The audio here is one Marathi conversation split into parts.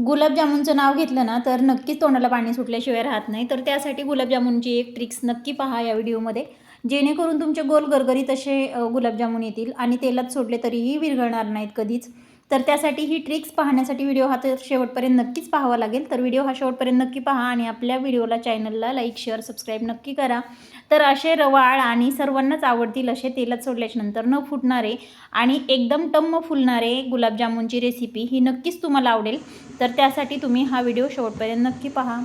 गुलाबजामुनचं नाव घेतलं ना तर नक्कीच तोंडाला पाणी सुटल्याशिवाय राहत नाही. तर त्यासाठी गुलाबजामुनची एक ट्रिक्स नक्की पहा या व्हिडिओमध्ये, जेणेकरून तुमचे गोल गरगरीत असे गुलाबजामुन येतील आणि तेलात सोडले तरीही विरघळणार नाहीत कधीच. तर त्यासाठी ही ट्रिक्स पाहण्यासाठी व्हिडिओ हा तर शेवटपर्यंत नक्कीच पाहावा लागेल. तर व्हिडिओ हा शेवटपर्यंत नक्की पहा आणि आपल्या व्हिडिओला चॅनलला लाईक शेअर सबस्क्राईब नक्की करा. तर असे रवाळ आणि सर्वांनाच आवडतील असे तेलात सोडल्याच्यानंतर न फुटणारे आणि एकदम टम्म फुलणारे गुलाबजामुनची रेसिपी ही नक्कीच तुम्हाला आवडेल. तर त्यासाठी तुम्ही हा व्हिडिओ शेवटपर्यंत नक्की पहा.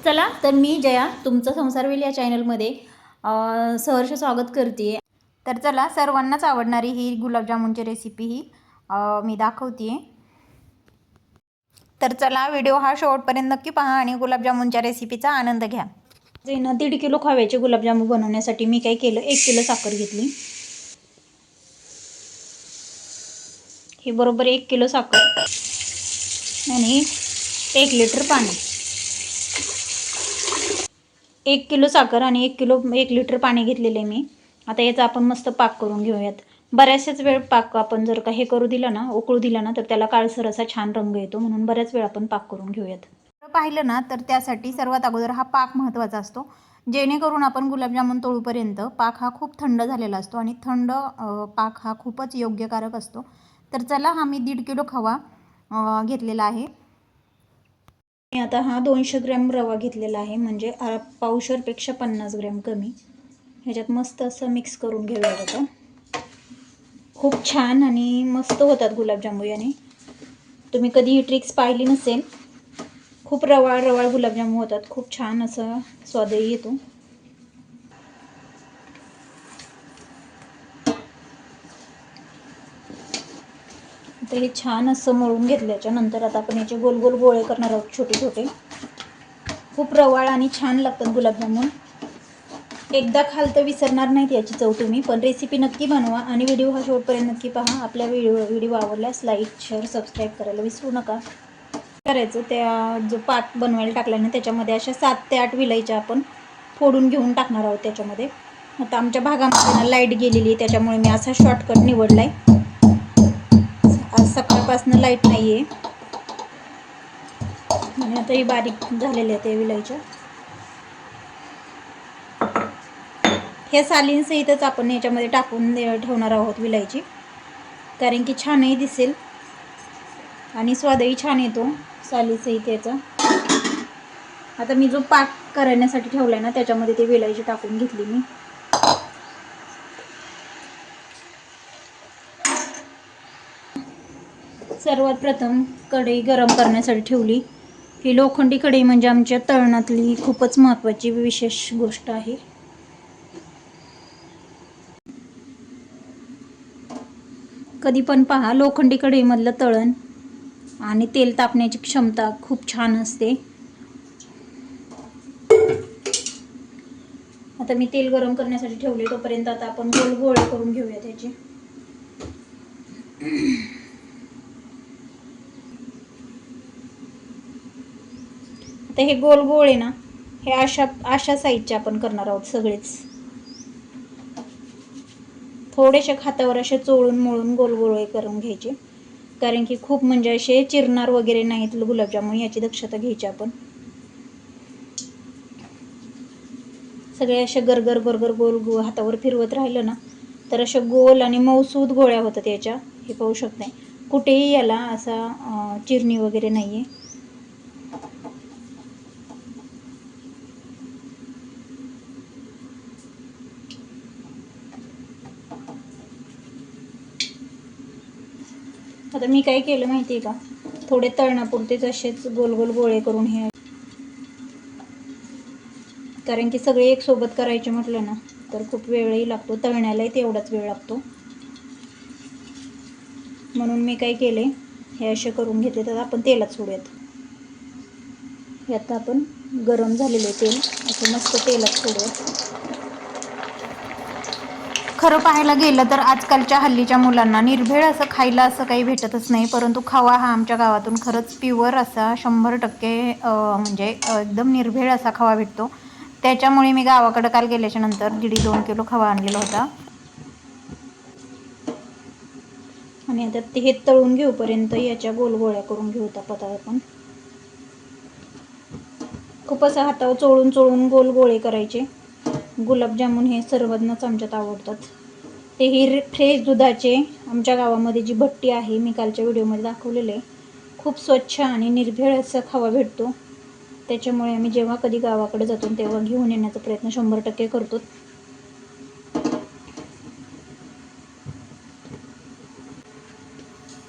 चला तर मी जया तुमचं संसारवेल या चॅनलमध्ये सहर्ष स्वागत करते. तर चला सर्वांनाच आवडणारी ही गुलाबजामुनची रेसिपी ही मी दाखवते. तर चला व्हिडिओ हा शेवटपर्यंत नक्की पहा आणि गुलाबजामुनच्या रेसिपीचा आनंद घ्या. जे ना 1.5 किलो खव्याचे गुलाबजामुन बनवण्यासाठी मी काय केलं, 1 किलो साखर घेतली. हे बरोबर 1 किलो साखर आणि 1 लिटर पाणी. 1 किलो साखर आणि 1 लिटर पाणी घेतलेले मी. आता याचा आपण मस्त पाक करून घेऊयात. बऱ्याचशाच वेळ पाक आपण जर का हे करू दिला ना, उकळू दिला ना, तर त्याला काळसर असा छान रंग येतो. म्हणून बऱ्याच वेळ आपण पाक करून घेऊयात. पाहिलं ना तर त्यासाठी सर्वात अगोदर हा पाक महत्त्वाचा असतो, जेणेकरून आपण गुलाबजामुन तळूपर्यंत पाक हा खूप थंड झालेला असतो आणि थंड पाक हा खूपच योग्यकारक असतो. तर चला हा मी 1.5 किलो खवा घेतलेला आहे. आता हा 200 ग्रॅम रवा घेतलेला आहे, म्हणजे पावशरपेक्षा 50 ग्रॅम कमी. ह्याच्यात मस्त असं मिक्स करून घेऊया. आता खूप छान आणि मस्त होतात गुलाबजामुन याने. तुम्ही कधी ही ट्रिक्स पाहिली नसेल, खूप रवाळ रवाळ गुलाबजामुन होतात, खूप छान असं स्वादही येतो. तर हे छान असं मळून घेतल्याच्या नंतर आता आपण याचे गोल गोल गोळे करणार आहोत, छोटे छोटे. खूप रवाळ आणि छान लागतात गुलाबजामुन. एकदा खाल तर विसरणार नाहीत याची चव तुम्ही. पण रेसिपी नक्की बनवा आणि व्हिडिओ हा शेवटपर्यंत नक्की पहा. आपल्या व्हिडिओ आवडल्यास लाईक शेअर सबस्क्राईब करायला विसरू नका. करायचं त्या जो पाक बनवायला टाकला ना त्याच्यामध्ये अशा 7 ते 8 विलायच्या आपण फोडून घेऊन टाकणार आहोत त्याच्यामध्ये. आता आमच्या भागामध्ये ना लाईट गेलेली आहे, त्याच्यामुळे मी असा शॉर्टकट निवडला आहे. आज सकाळपासून लाईट नाही आहे आणि आता ही बारीक झालेल्या आहेत त्या विलायच्या. हे सालींसहितच आपण याच्यामध्ये टाकून ठेवणार आहोत विलायची, कारण की छानही दिसेल आणि स्वादही छान येतो सालीसहित याचा. आता मी जो पाक करण्यासाठी ठेवलाय ना त्याच्यामध्ये ते विलायची टाकून घेतली मी. सर्वात प्रथम कढई गरम करण्यासाठी ठेवली. ही लोखंडी कढई म्हणजे आमच्या तळणातली खूपच महत्त्वाची विशेष गोष्ट आहे. कधी पण पहा, लोखंडी कढईमधलं तळण आणि तेल तापण्याची क्षमता खूप छान असते. आता मी तेल गरम करण्यासाठी ठेवले, तोपर्यंत आता आपण गोल गोळे करून घेऊया त्याचे. आता हे गोल गोळे ना हे अशा साईजचे आपण करणार आहोत सगळेच. थोडेसे हातावर असे चोळून मोळून गोल गोळे करून घ्यायचे, कारण की खूप म्हणजे असे चिरणार वगैरे नाहीत गुलाबजामुन, याची दक्षता घ्यायची आपण. सगळे असे गरगर गरगर गोल हातावर फिरवत राहिलं ना तर अशा गोल आणि मऊसूद गोळ्या होतात याच्या. हे पाहू शकताय, कुठेही याला असा चिरणी वगैरे नाही आहे. आता मी काय केलं माहिती आहे का, थोडे तळणापुरतेच असेच गोल गोल गोळे करून हे, कारण की सगळे एक सोबत करायचे म्हटलं ना तर खूप वेळही लागतो, तळण्यालाही तेवढाच वेळ लागतो. म्हणून मी काय केले, हे असे करून घेतले. तर आपण तेलात सोडूयात. हे आता आपण गरम झालेले तेल असं मस्त तेलात सोडूयात. खरं पाहायला गेलं तर आजकालच्या हल्लीच्या मुलांना निर्भेळ असं खायला असं काही भेटतच नाही, परंतु खवा हा आमच्या गावातून खरंच प्युअर असा 100% म्हणजे एकदम निर्भेळ असा खवा भेटतो. त्याच्यामुळे मी गावाकडं काल गेल्याच्या नंतर 1.5-2 किलो खवा आणलेला होता. आणि आता ते हे तळून घेऊपर्यंत याच्या गोल गोळ्या करून घेऊ आता आपण. खूप असं हातावर चोळून चोळून गोल गोळे करायचे. गुलाबजामुन हे सर्वांनाच आमच्यात आवडतात. तेही फ्रेश दुधाचे. आमच्या गावामध्ये जी भट्टी आहे, मी कालच्या व्हिडिओमध्ये दाखवलेलं आहे, खूप स्वच्छ आणि निर्भेळ असा खवा भेटतो. त्याच्यामुळे आम्ही जेव्हा कधी गावाकडे जातो तेव्हा घेऊन येण्याचा प्रयत्न 100% करतो.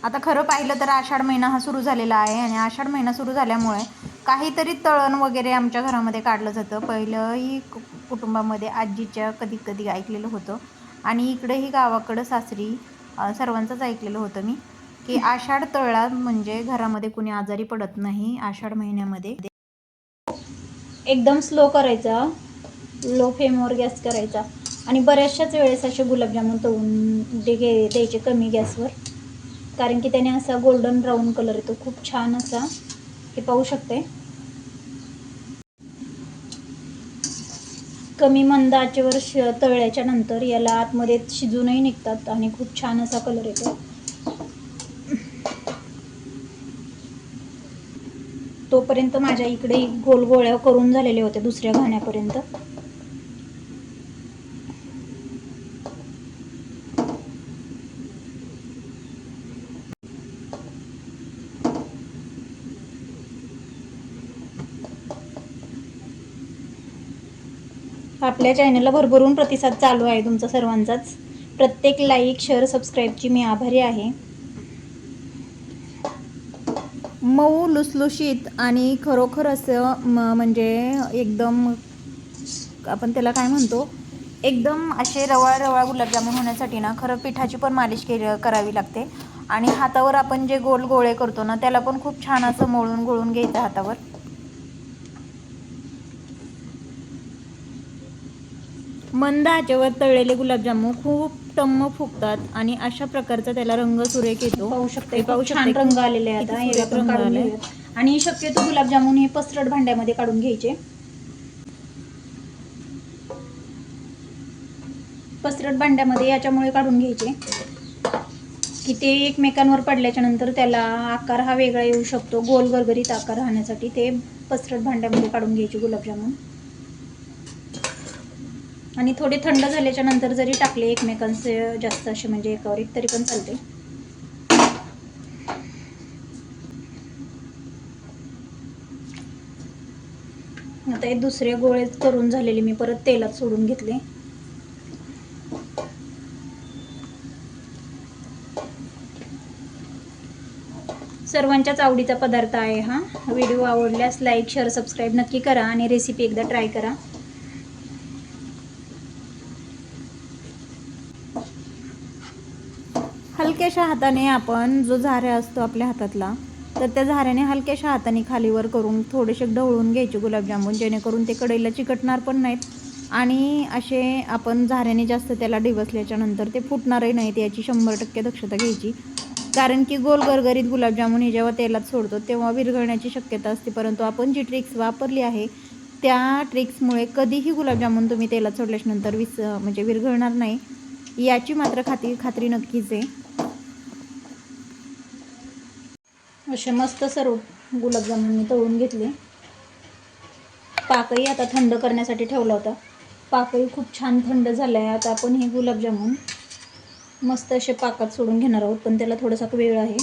आता खरं पाहिलं तर आषाढ महिना हा सुरू झालेला आहे आणि आषाढ महिना सुरू झाल्यामुळे काहीतरी तळण वगैरे आमच्या घरामध्ये काढलं जातं. पहिलंही कुटुंबामध्ये आजीच्या कधी कधी ऐकलेलं होतं आणि इकडेही गावाकडं सासरी सर्वांचंच ऐकलेलं होतं मी, की आषाढ तळला म्हणजे घरामध्ये कुणी आजारी पडत नाही. आषाढ महिन्यामध्ये एकदम स्लो करायचा, लो फ्लेमवर गॅस करायचा आणि बऱ्याचशाच वेळेस असे गुलाबजामुन तळून द्यायचे कमी गॅसवर, कारण की त्याने असा गोल्डन ब्राऊन कलर येतो खूप छान असा. हे पाहू शकते, कमी मंद आचेवर तळल्याच्या नंतर याला आतमध्ये शिजूनही निघतात आणि खूप छान असा कलर येतो. तोपर्यंत माझ्या इकडे गोल गोळ्या करून झालेल्या होत्या दुसऱ्या घाण्यापर्यंत. आपल्या चॅनलला भरभरून प्रतिसाद चालू आहे तुमचा सर्वांचाच. प्रत्येक लाईक, शेअर, सबस्क्राईबची मी आभारी आहे. मऊ लुसलुशीत आणि खरोखर असं म्हणजे एकदम आपण त्याला काय म्हणतो, एकदम असे रवाळ रवाळ गुलाबजामुन होण्यासाठी ना खरं पिठाची पण मालिश करावी लागते. आणि हातावर आपण जे गोल गोळे करतो ना त्याला पण खूप छान असं मळून गोळून घ्यायचं हातावर. मंद आचेवर तळलेले गुलाबजामुन खूप टम्म फुगतात आणि अशा प्रकारचा त्याला रंग सुरेख येतो. पाहू शकते, खूप छान रंग आलेले आहे. आता हे आपण काढून घेऊयात. आणि शक्यतो गुलाबजामुन हे पसरट भांड्यामध्ये काढून घ्यायचे. पसरट भांड्यामध्ये याच्यामुळे काढून घ्यायचे की ते एकमेकांवर पडल्याच्या नंतर त्याला आकार हा वेगळा येऊ शकतो. गोल गरगरीत आकार राहण्यासाठी ते पसरट भांड्यामध्ये काढून घ्यायचे गुलाबजामुन. आणि थोडे थंड झाल्याच्या नंतर जरी टाकले एकमेकांचे जास्त असे म्हणजे एकावर एक तरी पण चालते. आता हे दुसरे गोळे करून झालेले मी परत तेलात सोडून घेतले. सर्वांच्याच आवडीचा पदार्थ आहे हा. व्हिडिओ आवडल्यास लाईक, शेअर, सबस्क्राईब नक्की करा आणि रेसिपी एकदा ट्राय करा. हलक्याशा हाताने आपण जो झाऱ्या असतो आपल्या हातातला, तर त्या झाऱ्याने हलक्याशा हाताने खालीवर करून थोडेसे ढवळून घ्यायचे गुलाबजामुन, जेणेकरून ते कढईला चिकटणार पण नाहीत आणि असे आपण झाऱ्याने जास्त त्याला डिवसल्याच्या नंतर ते फुटणारही नाहीत याची 100% दक्षता घ्यायची. कारण की गोल गरगरीत गुलाबजामुन हे जेव्हा तेलात सोडतो तेव्हा विरघळण्याची शक्यता असते, परंतु आपण जी ट्रिक्स वापरली आहे त्या ट्रिक्समुळे कधीही गुलाबजामुन तुम्ही तेलात सोडल्याच्या नंतर म्हणजे विरघळणार नाही याची मात्र खात्री नक्कीच आहे. असे मस्त सर्व गुलाबजामुन मी तळून घेतले. पाकही आता थंड करण्यासाठी ठेवला होता. पाकही खूप छान थंड झाला आहे. आता आपण हे गुलाबजामुन मस्त असे पाकात सोडून घेणार आहोत, पण त्याला थोडासा वेळ आहे.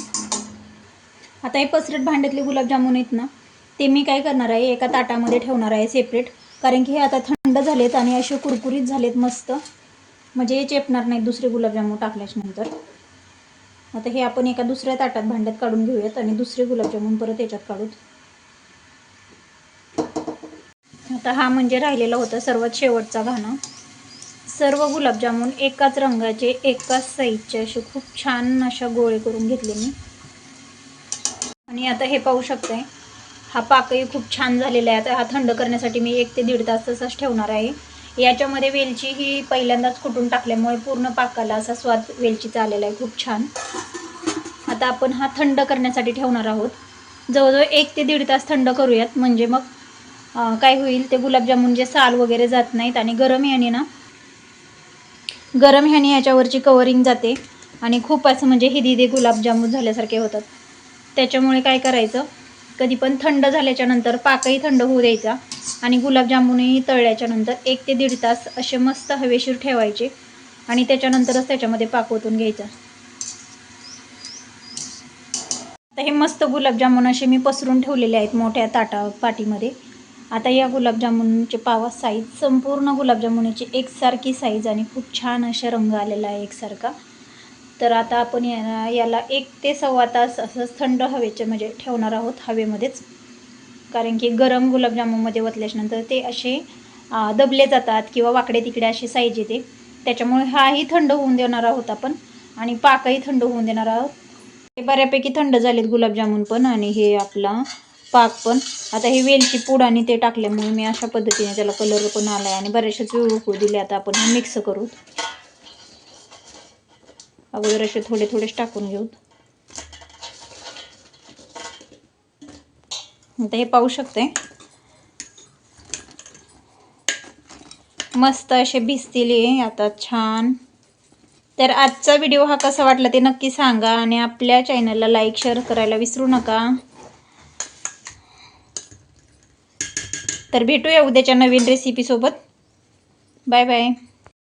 आता हे पसरट भांड्यातले गुलाबजामुन आहेत ना, ते मी काय करणार आहे एका ताटामध्ये ठेवणार आहे सेपरेट, कारण की हे आता थंड झालेत आणि असे कुरकुरीत झालेत मस्त, म्हणजे चेपणार नाहीत दुसरे गुलाबजामुन टाकल्याच्या नंतर. आता हे आपण एका दुसऱ्या ताटात भांड्यात काढून घेऊयात आणि दुसरे गुलाबजामुन परत याच्यात काढूत. आता हा म्हणजे राहिलेला होता सर्वात शेवटचा घाणा. सर्व गुलाबजामुन एकाच रंगाचे, एकाच साईजचे असे खूप छान अशा गोळे करून घेतले मी. आणि आता हे पाहू शकताय, हा पाकही खूप छान झालेला आहे. आता हा थंड करण्यासाठी मी 1 ते 1.5 तास तसाच ठेवणार आहे. याच्यामध्ये वेलची ही पहिल्यांदाच कुटून टाकल्यामुळे पूर्ण पाकाला असा स्वाद वेलचीचा आलेला आहे खूप छान. आता आपण हा थंड करण्यासाठी ठेवणार आहोत. जवळजवळ 1 ते 1.5 तास थंड करूयात, म्हणजे मग काय होईल, ते गुलाबजामुनचे साल वगैरे जात नाहीत आणि गरम ह्याने याच्यावरची कवरिंग जाते आणि खूप असं म्हणजे हिदी गुलाबजामुन झाल्यासारखे होतात. त्याच्यामुळे काय करायचं, कधी पण थंड झाल्याच्या नंतर पाकही थंड होऊ द्यायचा आणि गुलाबजामुनही तळल्याच्या नंतर 1 ते 1.5 तास असे मस्त हवेशीर ठेवायचे आणि त्याच्यानंतरच त्याच्यामध्ये पाक ओतून घ्यायचा. तर हे मस्त गुलाबजामुन असे मी पसरून ठेवलेले आहेत मोठ्या पाटीमध्ये. आता या गुलाबजामुनचे पाव साईज संपूर्ण गुलाबजामुनची एकसारखी साईज आणि खूप छान असा रंग आलेला आहे एकसारखा. तर आता आपण याला 1 ते 1.25 तास असंच थंड हवेचे म्हणजे ठेवणार आहोत हवेमध्येच, कारण की गरम गुलाबजामुनमध्ये ओतल्याच्यानंतर ते असे दबले जातात किंवा वाकडे तिकडे अशी साईज येते. त्याच्यामुळे हाही थंड होऊन देणार आहोत आपण आणि पाकही थंड होऊन देणार आहोत. हे बऱ्यापैकी थंड झालेत गुलाबजामुन पण आणि हे आपला पाक पण. आता हे वेलची पूड आणि ते टाकल्यामुळे मी अशा पद्धतीने त्याला कलर पण आला आहे आणि बरेचसेच वेळ उकळू दिले. आता आपण हे मिक्स करू. अगोदर असे थोडे थोडेच टाकून घेऊ. आता हे पाहू शकते मस्त असे भिजतील आता छान. तर आजचा व्हिडिओ हा कसा वाटला ते नक्की सांगा आणि आपल्या चॅनलला लाईक शेअर करायला विसरू नका. तर भेटूया उद्याच्या नवीन रेसिपीसोबत. Bye bye.